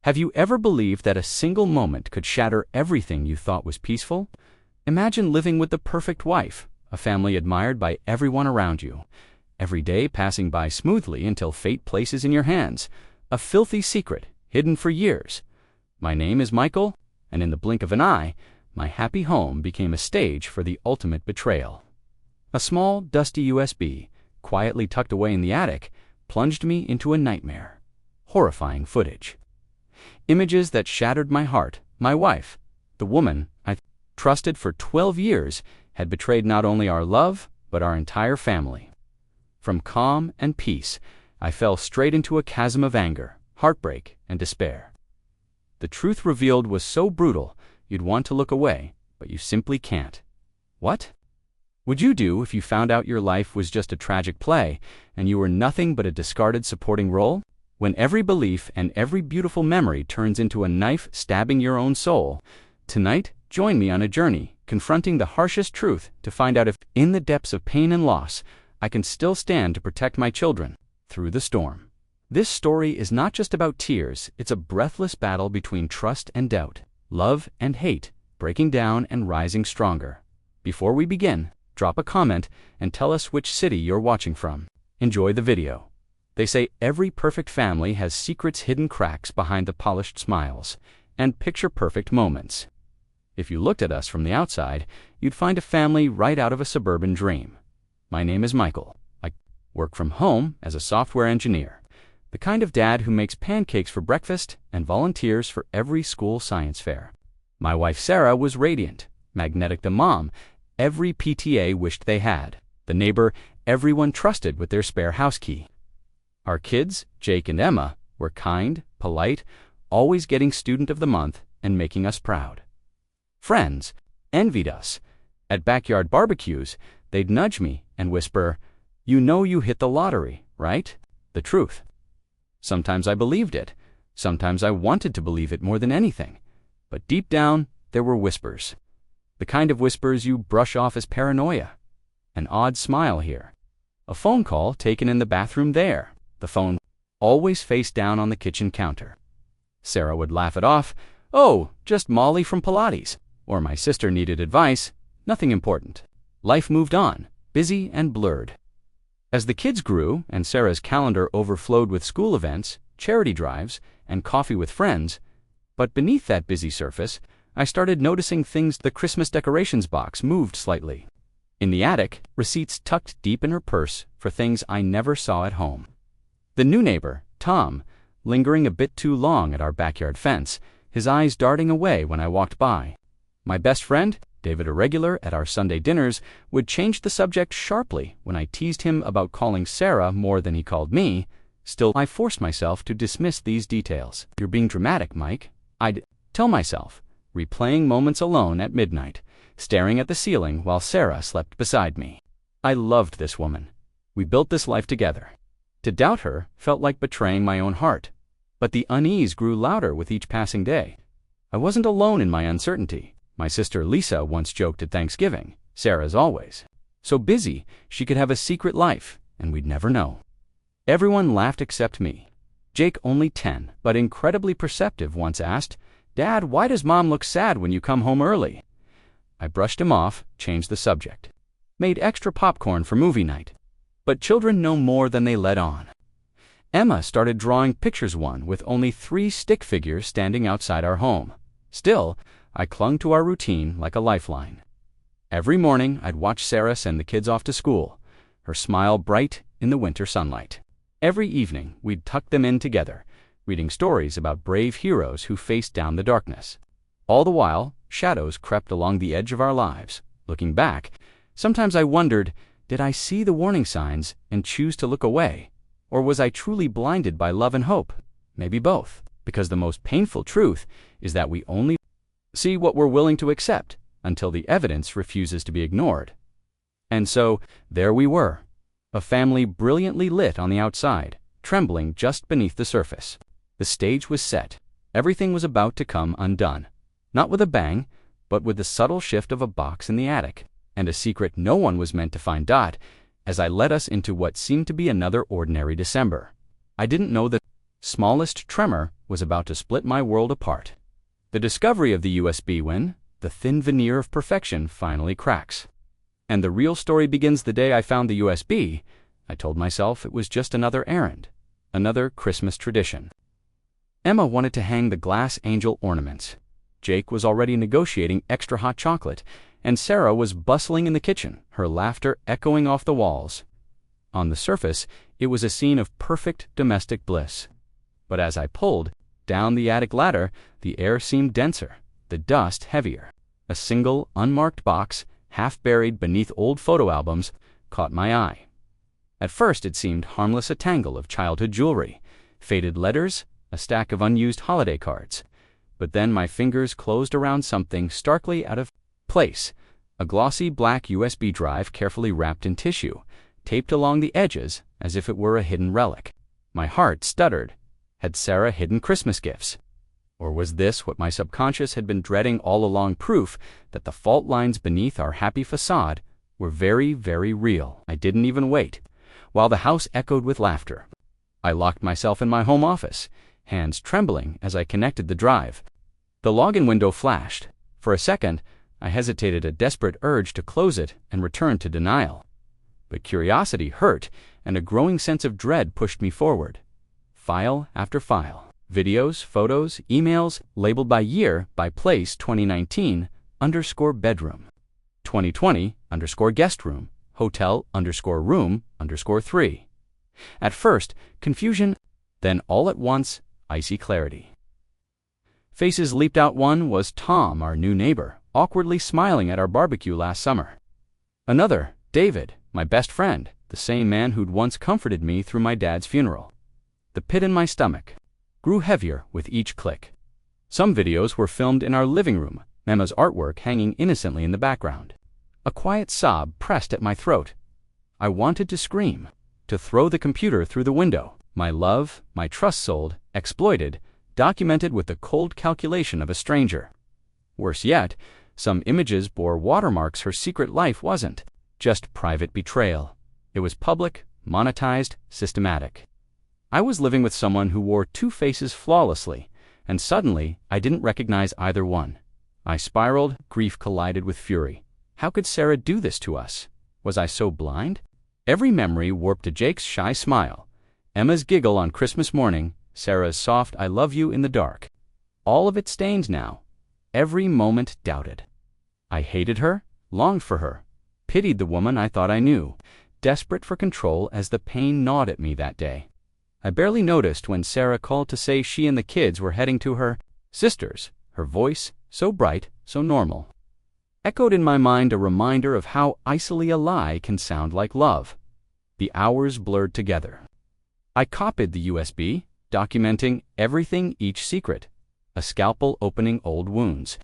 Have you ever believed that a single moment could shatter everything you thought was peaceful? Imagine living with the perfect wife, a family admired by everyone around you, every day passing by smoothly until fate places in your hands a filthy secret hidden for years. My name is Michael, and in the blink of an eye, my happy home became a stage for the ultimate betrayal. A small, dusty USB, quietly tucked away in the attic, plunged me into a nightmare. Horrifying footage. Images that shattered my heart. My wife, the woman I trusted for 12 years, had betrayed not only our love, but our entire family. From calm and peace, I fell straight into a chasm of anger, heartbreak, and despair. The truth revealed was so brutal, you'd want to look away, but you simply can't. What would you do if you found out your life was just a tragic play, and you were nothing but a discarded supporting role? When every belief and every beautiful memory turns into a knife stabbing your own soul, tonight, join me on a journey, confronting the harshest truth to find out if, in the depths of pain and loss, I can still stand to protect my children through the storm. This story is not just about tears, it's a breathless battle between trust and doubt, love and hate, breaking down and rising stronger. Before we begin, drop a comment and tell us which city you're watching from. Enjoy the video. They say every perfect family has secrets, hidden cracks behind the polished smiles, and picture-perfect moments. If you looked at us from the outside, you'd find a family right out of a suburban dream. My name is Michael. I work from home as a software engineer, the kind of dad who makes pancakes for breakfast and volunteers for every school science fair. My wife Sarah was radiant, magnetic, the mom every PTA wished they had, the neighbor everyone trusted with their spare house key. Our kids, Jake and Emma, were kind, polite, always getting Student of the Month and making us proud. Friends envied us. At backyard barbecues, they'd nudge me and whisper, "You know you hit the lottery, right?" The truth. Sometimes I believed it. Sometimes I wanted to believe it more than anything. But deep down, there were whispers. The kind of whispers you brush off as paranoia. An odd smile here. A phone call taken in the bathroom there. The phone always face down on the kitchen counter. Sarah would laugh it off. "Oh, just Molly from Pilates." Or my sister needed advice. Nothing important. Life moved on, busy and blurred. As the kids grew and Sarah's calendar overflowed with school events, charity drives, and coffee with friends, but beneath that busy surface, I started noticing things. The Christmas decorations box moved slightly. In the attic, receipts tucked deep in her purse for things I never saw at home. The new neighbor, Tom, lingering a bit too long at our backyard fence, his eyes darting away when I walked by. My best friend, David, a regular at our Sunday dinners, would change the subject sharply when I teased him about calling Sarah more than he called me. Still, I forced myself to dismiss these details. "You're being dramatic, Mike," I'd tell myself, replaying moments alone at midnight, staring at the ceiling while Sarah slept beside me. I loved this woman. We built this life together. To doubt her felt like betraying my own heart. But the unease grew louder with each passing day. I wasn't alone in my uncertainty. My sister Lisa once joked at Thanksgiving, Sarah's always so busy she could have a secret life, and we'd never know. Everyone laughed except me. Jake, only 10, but incredibly perceptive, once asked, "Dad, why does Mom look sad when you come home early?" I brushed him off, changed the subject. Made extra popcorn for movie night. But children know more than they let on. Emma started drawing pictures, one with only 3 stick figures standing outside our home. Still, I clung to our routine like a lifeline. Every morning, I'd watch Sarah send the kids off to school, her smile bright in the winter sunlight. Every evening, we'd tuck them in together, reading stories about brave heroes who faced down the darkness. All the while, shadows crept along the edge of our lives. Looking back, sometimes I wondered, did I see the warning signs and choose to look away? Or was I truly blinded by love and hope? Maybe both, because the most painful truth is that we only see what we're willing to accept until the evidence refuses to be ignored. And so, there we were, a family brilliantly lit on the outside, trembling just beneath the surface. The stage was set. Everything was about to come undone. Not with a bang, but with the subtle shift of a box in the attic, and a secret no one was meant to find. As I led us into what seemed to be another ordinary December. I didn't know the smallest tremor was about to split my world apart. The discovery of the USB when the thin veneer of perfection finally cracks. And the real story begins the day I found the USB. I told myself it was just another errand, another Christmas tradition. Emma wanted to hang the glass angel ornaments. Jake was already negotiating extra hot chocolate, and Sarah was bustling in the kitchen, her laughter echoing off the walls. On the surface, it was a scene of perfect domestic bliss. But as I pulled down the attic ladder, the air seemed denser, the dust heavier. A single, unmarked box, half buried beneath old photo albums, caught my eye. At first it seemed harmless, a tangle of childhood jewelry, faded letters, a stack of unused holiday cards. But then my fingers closed around something starkly out of place, a glossy black USB drive carefully wrapped in tissue, taped along the edges as if it were a hidden relic. My heart stuttered. Had Sarah hidden Christmas gifts? Or was this what my subconscious had been dreading all along, proof that the fault lines beneath our happy facade were very, very real? I didn't even wait. While the house echoed with laughter, I locked myself in my home office, hands trembling as I connected the drive. The login window flashed. For a second, I hesitated, a desperate urge to close it and return to denial. But curiosity hurt, and a growing sense of dread pushed me forward. File after file. Videos, photos, emails, labeled by year, by place, 2019 _ bedroom, 2020 _ guest room, hotel _ room _ 3. At first, confusion, then all at once, icy clarity. Faces leaped out. One was Tom, our new neighbor, awkwardly smiling at our barbecue last summer. Another, David, my best friend, the same man who'd once comforted me through my dad's funeral. The pit in my stomach grew heavier with each click. Some videos were filmed in our living room, Emma's artwork hanging innocently in the background. A quiet sob pressed at my throat. I wanted to scream, to throw the computer through the window. My love, my trust sold, exploited, documented with the cold calculation of a stranger. Worse yet, some images bore watermarks her secret life wasn't just private betrayal. It was public, monetized, systematic. I was living with someone who wore two faces flawlessly, and suddenly I didn't recognize either one. I spiraled, grief collided with fury. How could Sarah do this to us? Was I so blind? Every memory warped to Jake's shy smile, Emma's giggle on Christmas morning, Sarah's soft "I love you" in the dark. All of it stained now. Every moment doubted. I hated her, longed for her, pitied the woman I thought I knew, desperate for control as the pain gnawed at me that day. I barely noticed when Sarah called to say she and the kids were heading to her sister's, her voice, so bright, so normal, echoed in my mind, a reminder of how icily a lie can sound like love. The hours blurred together. I copied the USB, documenting everything, each secret. A scalpel opening old wounds.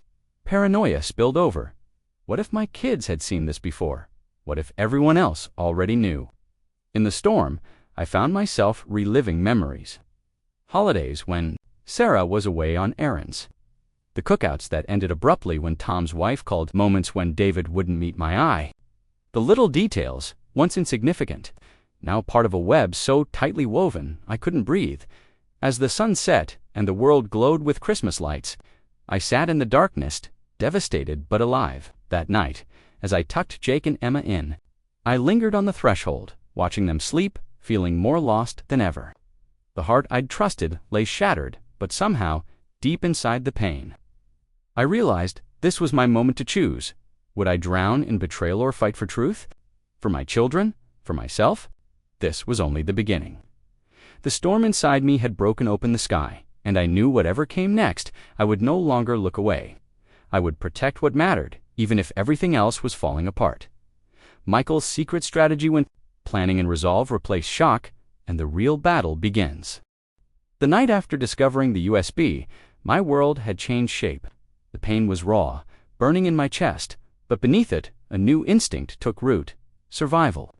Paranoia spilled over. What if my kids had seen this before? What if everyone else already knew? In the storm, I found myself reliving memories. Holidays when Sarah was away on errands. The cookouts that ended abruptly when Tom's wife called. Moments when David wouldn't meet my eye. The little details, once insignificant, now part of a web so tightly woven I couldn't breathe. As the sun set and the world glowed with Christmas lights, I sat in the darkness, devastated but alive. That night, as I tucked Jake and Emma in, I lingered on the threshold, watching them sleep, feeling more lost than ever. The heart I'd trusted lay shattered, but somehow, deep inside the pain. I realized this was my moment to choose. Would I drown in betrayal or fight for truth? For my children? For myself? This was only the beginning. The storm inside me had broken open the sky, and I knew whatever came next, I would no longer look away. I would protect what mattered, even if everything else was falling apart. Michael's secret strategy when planning and resolve replace shock, and the real battle begins. The night after discovering the USB, my world had changed shape. The pain was raw, burning in my chest, but beneath it, a new instinct took root: survival.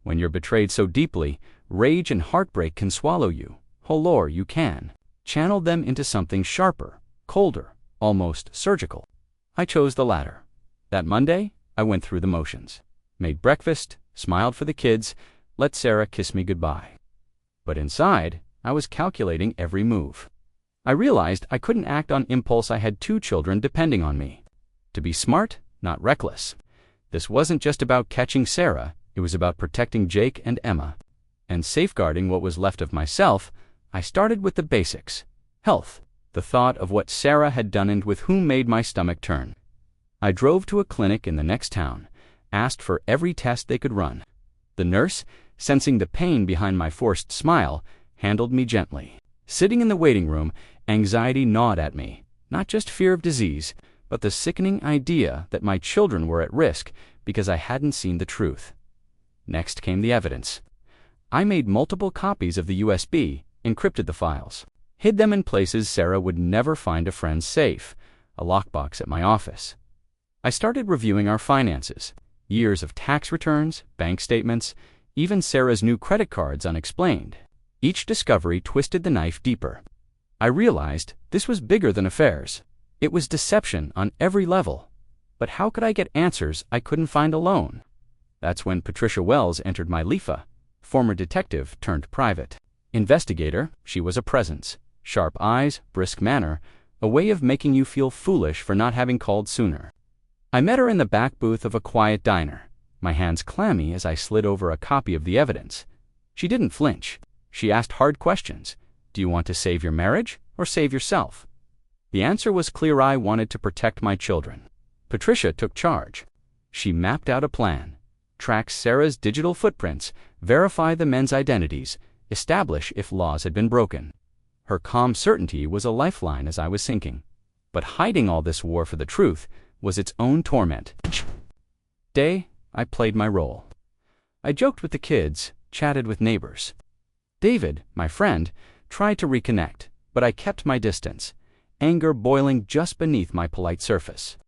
When you're betrayed so deeply, rage and heartbreak can swallow you. Or you can channel them into something sharper, colder, almost surgical. I chose the latter. That Monday, I went through the motions. Made breakfast, smiled for the kids, let Sarah kiss me goodbye. But inside, I was calculating every move. I realized I couldn't act on impulse. I had 2 children depending on me. To be smart, not reckless. This wasn't just about catching Sarah, it was about protecting Jake and Emma. And safeguarding what was left of myself. I started with the basics. Health. The thought of what Sarah had done and with whom made my stomach turn. I drove to a clinic in the next town, asked for every test they could run. The nurse, sensing the pain behind my forced smile, handled me gently. Sitting in the waiting room, anxiety gnawed at me, not just fear of disease, but the sickening idea that my children were at risk because I hadn't seen the truth. Next came the evidence. I made multiple copies of the USB, encrypted the files, hid them in places Sarah would never find. A friend's safe, a lockbox at my office. I started reviewing our finances, years of tax returns, bank statements, even Sarah's new credit cards unexplained. Each discovery twisted the knife deeper. I realized this was bigger than affairs. It was deception on every level. But how could I get answers I couldn't find alone? That's when Patricia Wells entered my LIFA, former detective turned private investigator. She was a presence, sharp eyes, brisk manner, a way of making you feel foolish for not having called sooner. I met her in the back booth of a quiet diner, my hands clammy as I slid over a copy of the evidence. She didn't flinch. She asked hard questions. Do you want to save your marriage or save yourself? The answer was clear. I wanted to protect my children. Patricia took charge. She mapped out a plan, track Sarah's digital footprints, verify the men's identities, establish if laws had been broken. Her calm certainty was a lifeline as I was sinking. But hiding all this war for the truth was its own torment. Day, I played my role. I joked with the kids, chatted with neighbors. David, my friend, tried to reconnect, but I kept my distance, anger boiling just beneath my polite surface.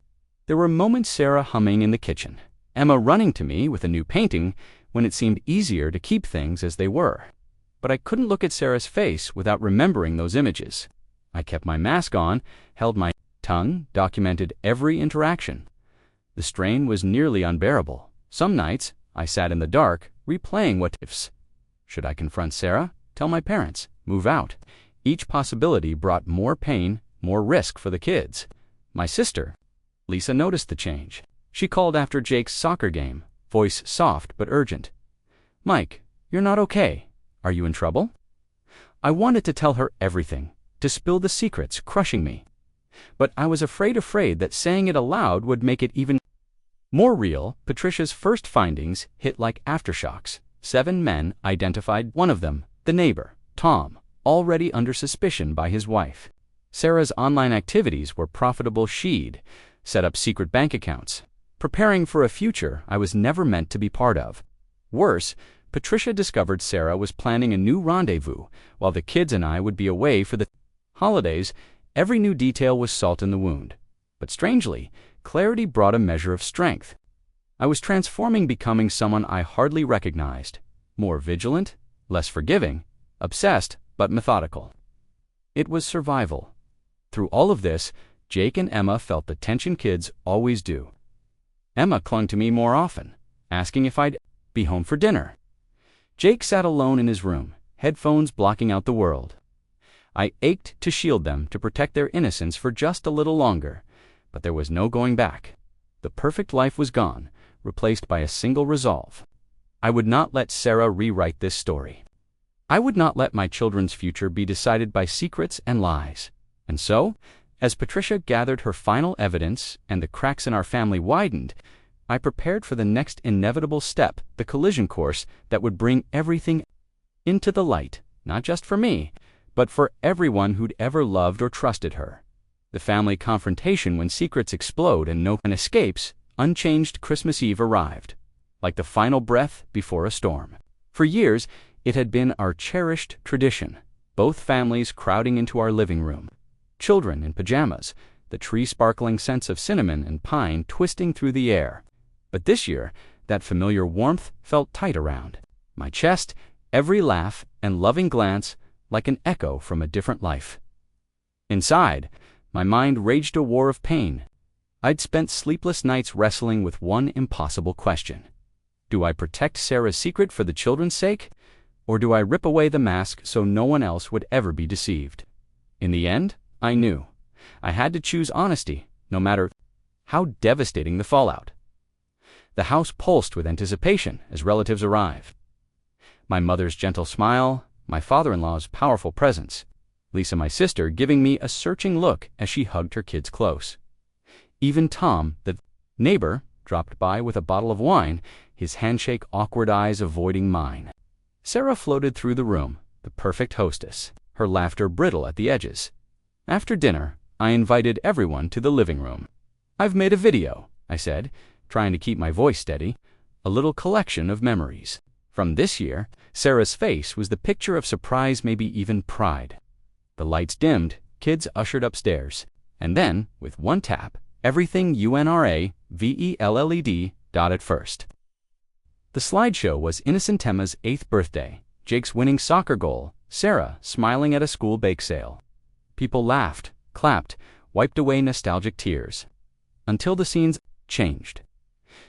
There were moments Sarah humming in the kitchen, Emma running to me with a new painting when it seemed easier to keep things as they were. But I couldn't look at Sarah's face without remembering those images. I kept my mask on, held my tongue, documented every interaction. The strain was nearly unbearable. Some nights, I sat in the dark, replaying what ifs. Should I confront Sarah? Tell my parents? Move out? Each possibility brought more pain, more risk for the kids. My sister, Lisa, noticed the change. She called after Jake's soccer game, voice soft but urgent. Mike, you're not okay. Are you in trouble? I wanted to tell her everything, to spill the secrets crushing me. But I was afraid that saying it aloud would make it even more real. Patricia's first findings hit like aftershocks. 7 men identified, one of them, the neighbor, Tom, already under suspicion by his wife. Sarah's online activities were profitable. She'd set up secret bank accounts, preparing for a future I was never meant to be part of. Worse, Patricia discovered Sarah was planning a new rendezvous while the kids and I would be away for the holidays. Every new detail was salt in the wound. But strangely, clarity brought a measure of strength. I was transforming, becoming someone I hardly recognized. More vigilant, less forgiving, obsessed, but methodical. It was survival. Through all of this, Jake and Emma felt the tension kids always do. Emma clung to me more often, asking if I'd be home for dinner. Jake sat alone in his room, headphones blocking out the world. I ached to shield them, to protect their innocence for just a little longer, but there was no going back. The perfect life was gone, replaced by a single resolve. I would not let Sarah rewrite this story. I would not let my children's future be decided by secrets and lies. And so, as Patricia gathered her final evidence and the cracks in our family widened, I prepared for the next inevitable step, the collision course that would bring everything into the light, not just for me, but for everyone who'd ever loved or trusted her. The family confrontation when secrets explode and no one escapes. Unchanged. Christmas Eve arrived, like the final breath before a storm. For years, it had been our cherished tradition, both families crowding into our living room. Children in pajamas, the tree sparkling scents of cinnamon and pine twisting through the air. But this year, that familiar warmth felt tight around my chest, every laugh and loving glance like an echo from a different life. Inside, my mind raged a war of pain. I'd spent sleepless nights wrestling with one impossible question. Do I protect Sarah's secret for the children's sake, or do I rip away the mask so no one else would ever be deceived? In the end, I knew. I had to choose honesty, no matter how devastating the fallout. The house pulsed with anticipation as relatives arrived. My mother's gentle smile, my father-in-law's powerful presence, Lisa, my sister, giving me a searching look as she hugged her kids close. Even Tom, the neighbor, dropped by with a bottle of wine, his handshake awkward eyes avoiding mine. Sarah floated through the room, the perfect hostess, her laughter brittle at the edges. After dinner, I invited everyone to the living room. "I've made a video," I said, trying to keep my voice steady, "a little collection of memories." From this year, Sarah's face was the picture of surprise, maybe even pride. The lights dimmed, kids ushered upstairs, and then, with one tap, everything UNRAVELLED at first. The slideshow was Innocent Emma's 8th birthday, Jake's winning soccer goal, Sarah smiling at a school bake sale. People laughed, clapped, wiped away nostalgic tears. Until the scenes changed.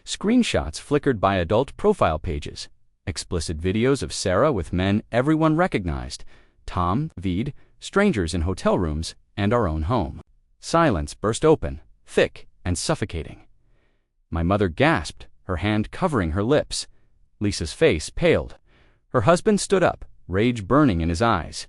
Screenshots flickered by adult profile pages, explicit videos of Sarah with men everyone recognized, Tom, Veed, strangers in hotel rooms, and our own home. Silence burst open, thick and suffocating. My mother gasped, her hand covering her lips. Lisa's face paled. Her husband stood up, rage burning in his eyes.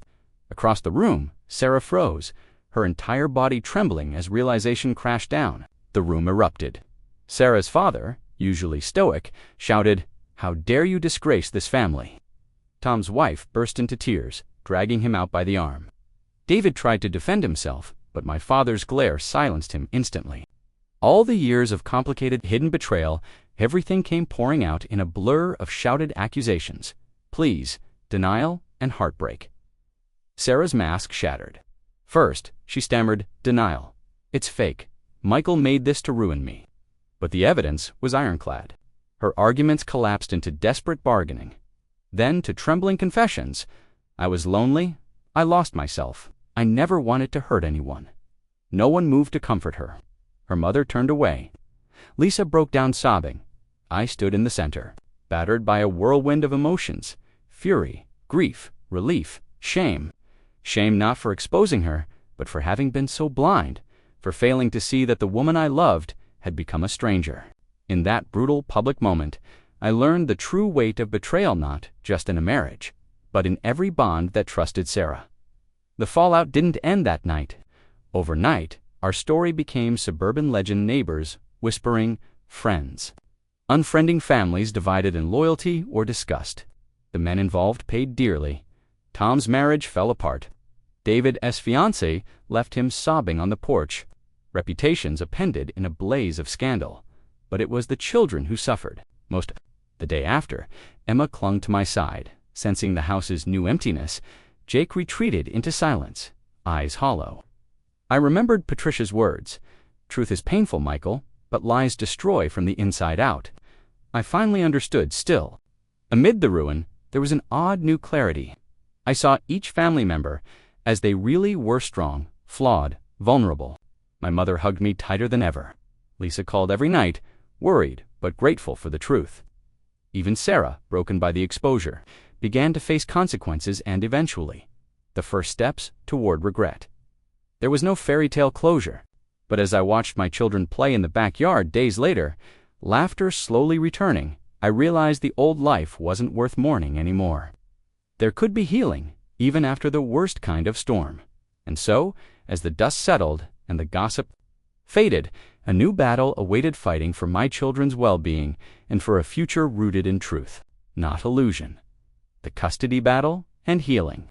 Across the room, Sarah froze, her entire body trembling as realization crashed down. The room erupted. Sarah's father, usually stoic, shouted, "How dare you disgrace this family?" Tom's wife burst into tears, dragging him out by the arm. David tried to defend himself, but my father's glare silenced him instantly. All the years of complicated hidden betrayal, everything came pouring out in a blur of shouted accusations, pleas, denial, and heartbreak. Sarah's mask shattered. First, she stammered, "Denial. It's fake. Michael made this to ruin me." But the evidence was ironclad. Her arguments collapsed into desperate bargaining. Then to trembling confessions. "I was lonely. I lost myself. I never wanted to hurt anyone." No one moved to comfort her. Her mother turned away. Lisa broke down sobbing. I stood in the center, battered by a whirlwind of emotions: fury, grief, relief, shame. Shame not for exposing her, but for having been so blind, for failing to see that the woman I loved had become a stranger. In that brutal public moment, I learned the true weight of betrayal, not just in a marriage, but in every bond that trusted Sarah. The fallout didn't end that night. Overnight, our story became suburban legend: neighbors whispering, friends. Unfriending families divided in loyalty or disgust. The men involved paid dearly. Tom's marriage fell apart. David's fiancée left him sobbing on the porch. Reputations appended in a blaze of scandal. But it was the children who suffered most. The day after, Emma clung to my side. Sensing the house's new emptiness, Jake retreated into silence, eyes hollow. I remembered Patricia's words: "Truth is painful, Michael, but lies destroy from the inside out." I finally understood still. Amid the ruin, there was an odd new clarity. I saw each family member as they really were: strong, flawed, vulnerable. My mother hugged me tighter than ever. Lisa called every night, worried but grateful for the truth. Even Sarah, broken by the exposure, began to face consequences and eventually, the first steps toward regret. There was no fairy tale closure, but as I watched my children play in the backyard days later, laughter slowly returning, I realized the old life wasn't worth mourning anymore. There could be healing, even after the worst kind of storm. And so, as the dust settled and the gossip faded, a new battle awaited: fighting for my children's well-being and for a future rooted in truth, not illusion. The custody battle and healing.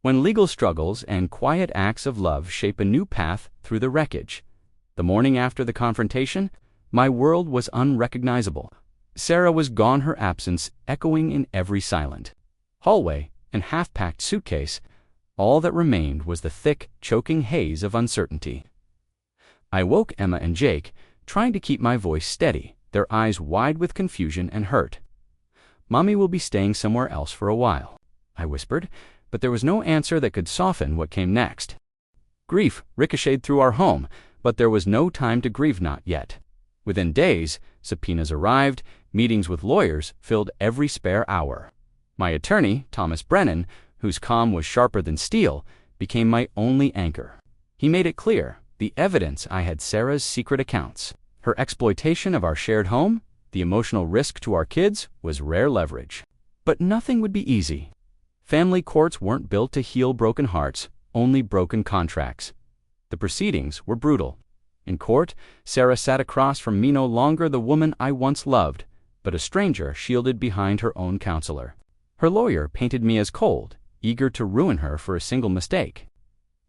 When legal struggles and quiet acts of love shape a new path through the wreckage. The morning after the confrontation, my world was unrecognizable. Sarah was gone, her absence echoing in every silent hallway and half-packed suitcase. All that remained was the thick, choking haze of uncertainty. I woke Emma and Jake, trying to keep my voice steady, their eyes wide with confusion and hurt. "Mommy will be staying somewhere else for a while," I whispered, but there was no answer that could soften what came next. Grief ricocheted through our home, but there was no time to grieve, not yet. Within days, subpoenas arrived, meetings with lawyers filled every spare hour. My attorney, Thomas Brennan, whose calm was sharper than steel, became my only anchor. He made it clear, the evidence I had Sarah's secret accounts, her exploitation of our shared home, the emotional risk to our kids was rare leverage. But nothing would be easy. Family courts weren't built to heal broken hearts, only broken contracts. The proceedings were brutal. In court, Sarah sat across from me, no longer the woman I once loved, but a stranger shielded behind her own counselor. Her lawyer painted me as cold, eager to ruin her for a single mistake.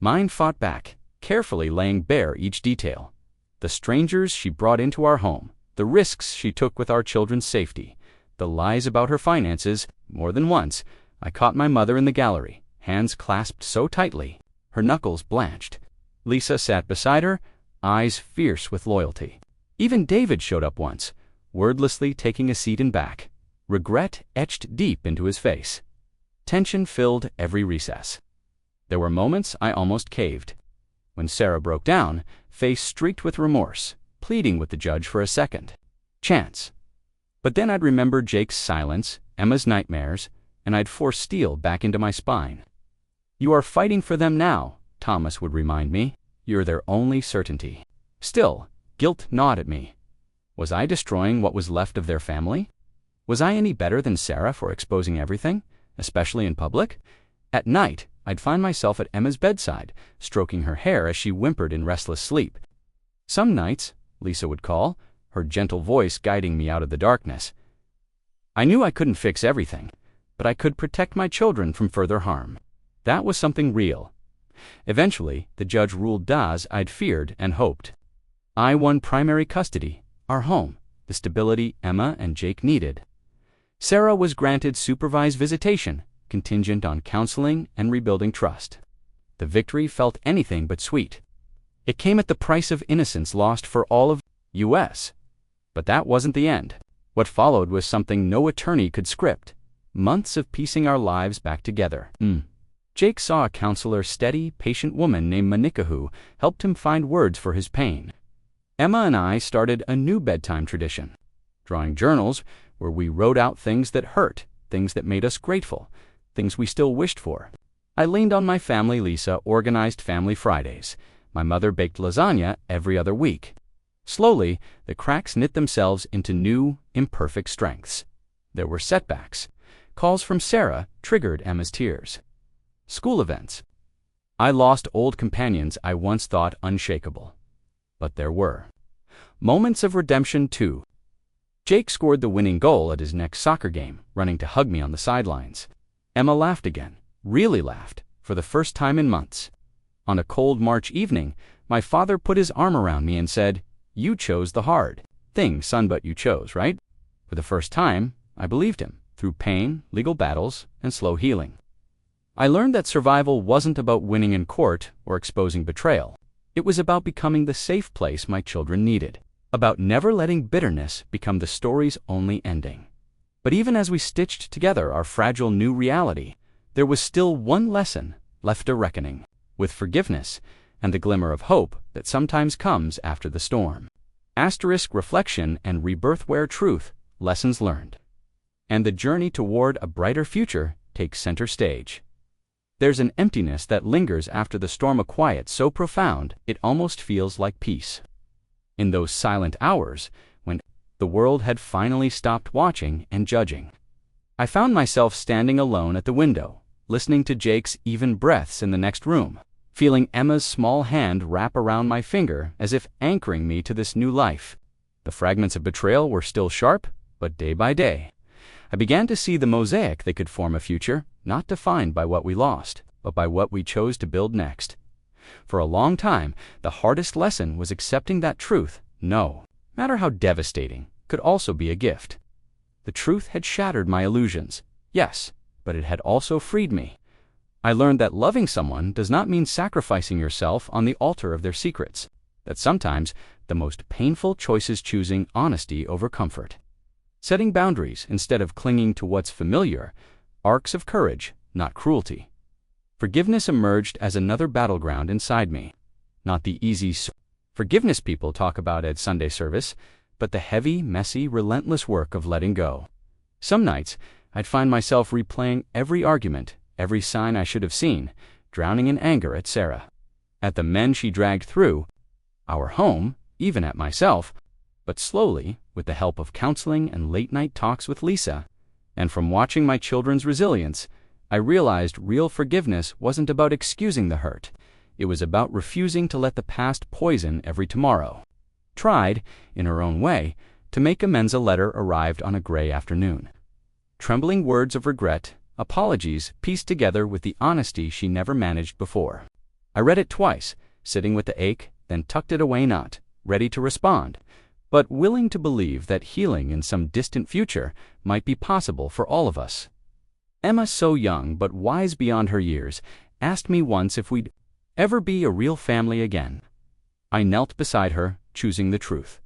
Mine fought back, carefully laying bare each detail. The strangers she brought into our home, the risks she took with our children's safety, the lies about her finances. More than once, I caught my mother in the gallery, hands clasped so tightly, her knuckles blanched. Lisa sat beside her, eyes fierce with loyalty. Even David showed up once, wordlessly taking a seat in back, regret etched deep into his face. Tension filled every recess. There were moments I almost caved. When Sarah broke down, face streaked with remorse, pleading with the judge for a second chance. But then I'd remember Jake's silence, Emma's nightmares, and I'd force steel back into my spine. "You are fighting for them now," Thomas would remind me. "You're their only certainty." Still, guilt gnawed at me. Was I destroying what was left of their family? Was I any better than Sarah for exposing everything, especially in public? At night, I'd find myself at Emma's bedside, stroking her hair as she whimpered in restless sleep. Some nights, Lisa would call, her gentle voice guiding me out of the darkness. I knew I couldn't fix everything, but I could protect my children from further harm. That was something real. Eventually, the judge ruled das I'd feared and hoped. I won primary custody, our home, the stability Emma and Jake needed. Sarah was granted supervised visitation, contingent on counseling and rebuilding trust. The victory felt anything but sweet. It came at the price of innocence lost for all of U.S. But that wasn't the end. What followed was something no attorney could script. Months of piecing our lives back together. Jake saw a counselor, steady, patient woman named Monica who helped him find words for his pain. Emma and I started a new bedtime tradition, drawing journals where we wrote out things that hurt, things that made us grateful, things we still wished for. I leaned on my family. Lisa organized Family Fridays. My mother baked lasagna every other week. Slowly, the cracks knit themselves into new, imperfect strengths. There were setbacks. Calls from Sarah triggered Emma's tears. School events. I lost old companions I once thought unshakable. But there were moments of redemption too. Jake scored the winning goal at his next soccer game, running to hug me on the sidelines. Emma laughed again, really laughed, for the first time in months. On a cold March evening, my father put his arm around me and said, "You chose the hard thing, son, but you chose, right?" For the first time, I believed him, through pain, legal battles, and slow healing. I learned that survival wasn't about winning in court or exposing betrayal. It was about becoming the safe place my children needed, about never letting bitterness become the story's only ending. But even as we stitched together our fragile new reality, there was still one lesson left, a reckoning with forgiveness and the glimmer of hope that sometimes comes after the storm. Asterisk reflection and rebirth where truth, lessons learned. And the journey toward a brighter future takes center stage. There's an emptiness that lingers after the storm, a quiet so profound it almost feels like peace. In those silent hours, when the world had finally stopped watching and judging, I found myself standing alone at the window, listening to Jake's even breaths in the next room, feeling Emma's small hand wrap around my finger as if anchoring me to this new life. The fragments of betrayal were still sharp, but day by day, I began to see the mosaic that could form a future, not defined by what we lost, but by what we chose to build next. For a long time, the hardest lesson was accepting that truth, no matter how devastating, could also be a gift. The truth had shattered my illusions, yes, but it had also freed me. I learned that loving someone does not mean sacrificing yourself on the altar of their secrets, that sometimes the most painful choice is choosing honesty over comfort. Setting boundaries instead of clinging to what's familiar, arcs of courage, not cruelty. Forgiveness emerged as another battleground inside me. Not the easy forgiveness people talk about at Sunday service, but the heavy, messy, relentless work of letting go. Some nights, I'd find myself replaying every argument, every sign I should have seen, drowning in anger at Sarah, at the men she dragged through our home, even at myself. But slowly, with the help of counseling and late-night talks with Lisa, and from watching my children's resilience, I realized real forgiveness wasn't about excusing the hurt. It was about refusing to let the past poison every tomorrow. Tried, in her own way, to make amends. A letter arrived on a gray afternoon. Trembling words of regret, apologies pieced together with the honesty she never managed before. I read it twice, sitting with the ache, then tucked it away, not ready to respond, but willing to believe that healing in some distant future might be possible for all of us. Emma, so young but wise beyond her years, asked me once if we'd ever be a real family again. I knelt beside her, choosing the truth.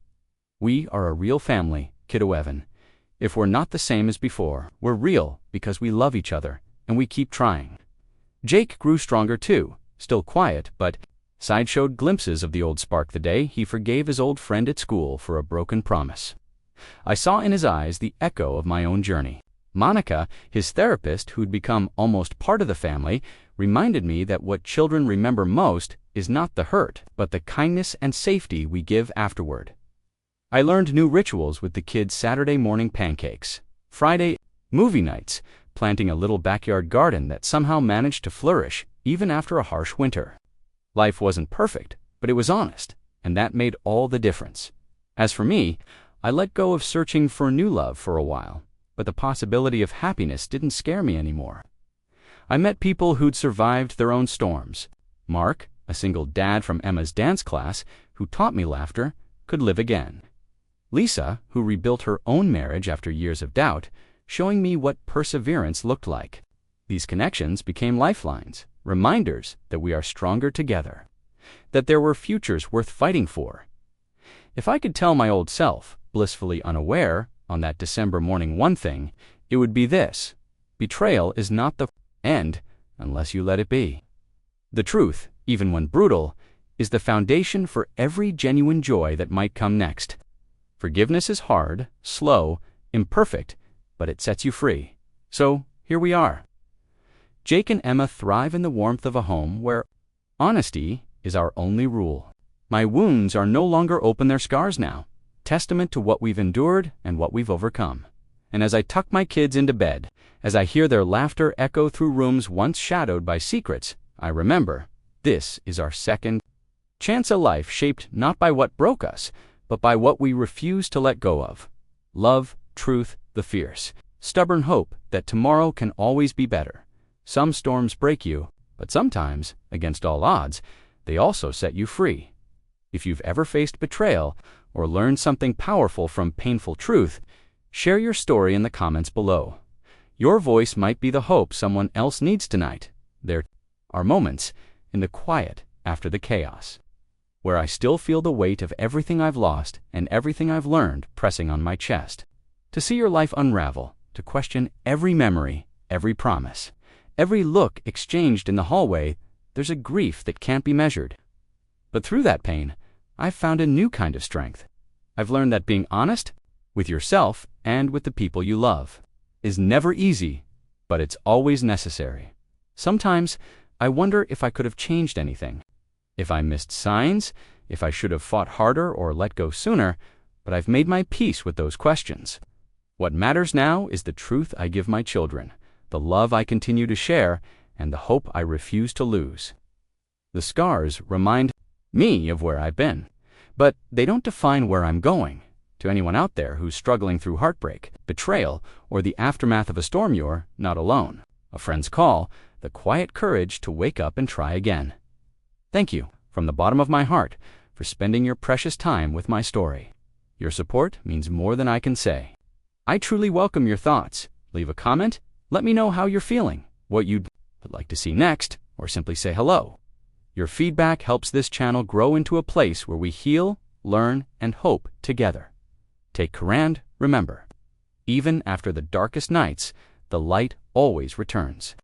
We are a real family, kiddo Evan. If we're not the same as before, we're real because we love each other, and we keep trying. Jake grew stronger too, still quiet, but side showed glimpses of the old spark the day he forgave his old friend at school for a broken promise. I saw in his eyes the echo of my own journey. Monica, his therapist, who'd become almost part of the family, reminded me that what children remember most is not the hurt, but the kindness and safety we give afterward. I learned new rituals with the kids: Saturday morning pancakes, Friday movie nights, planting a little backyard garden that somehow managed to flourish even after a harsh winter. Life wasn't perfect, but it was honest, and that made all the difference. As for me, I let go of searching for new love for a while, but the possibility of happiness didn't scare me anymore. I met people who'd survived their own storms. Mark, a single dad from Emma's dance class, who taught me laughter, could live again. Lisa, who rebuilt her own marriage after years of doubt, showing me what perseverance looked like. These connections became lifelines, reminders that we are stronger together, that there were futures worth fighting for. If I could tell my old self, blissfully unaware, on that December morning one thing, it would be this: betrayal is not the end unless you let it be. The truth, even when brutal, is the foundation for every genuine joy that might come next. Forgiveness is hard, slow, imperfect, but it sets you free. So, here we are. Jake and Emma thrive in the warmth of a home where honesty is our only rule. My wounds are no longer open, they're scars now, testament to what we've endured and what we've overcome. And as I tuck my kids into bed, as I hear their laughter echo through rooms once shadowed by secrets, I remember, this is our second chance, a life shaped not by what broke us, but by what we refuse to let go of. Love, truth, the fierce, stubborn hope that tomorrow can always be better. Some storms break you, but sometimes, against all odds, they also set you free. If you've ever faced betrayal or learned something powerful from painful truth, share your story in the comments below. Your voice might be the hope someone else needs tonight. There are moments in the quiet after the chaos, where I still feel the weight of everything I've lost and everything I've learned pressing on my chest. To see your life unravel, to question every memory, every promise, every look exchanged in the hallway, there's a grief that can't be measured. But through that pain, I've found a new kind of strength. I've learned that being honest with yourself and with the people you love is never easy, but it's always necessary. Sometimes I wonder if I could have changed anything, if I missed signs, if I should have fought harder or let go sooner, but I've made my peace with those questions. What matters now is the truth I give my children, the love I continue to share, and the hope I refuse to lose. The scars remind me of where I've been, but they don't define where I'm going. To anyone out there who's struggling through heartbreak, betrayal, or the aftermath of a storm, you're not alone. A friend's call, the quiet courage to wake up and try again. Thank you, from the bottom of my heart, for spending your precious time with my story. Your support means more than I can say. I truly welcome your thoughts. Leave a comment, let me know how you're feeling, what you'd like to see next, or simply say hello. Your feedback helps this channel grow into a place where we heal, learn, and hope together. Take command, remember, even after the darkest nights, the light always returns.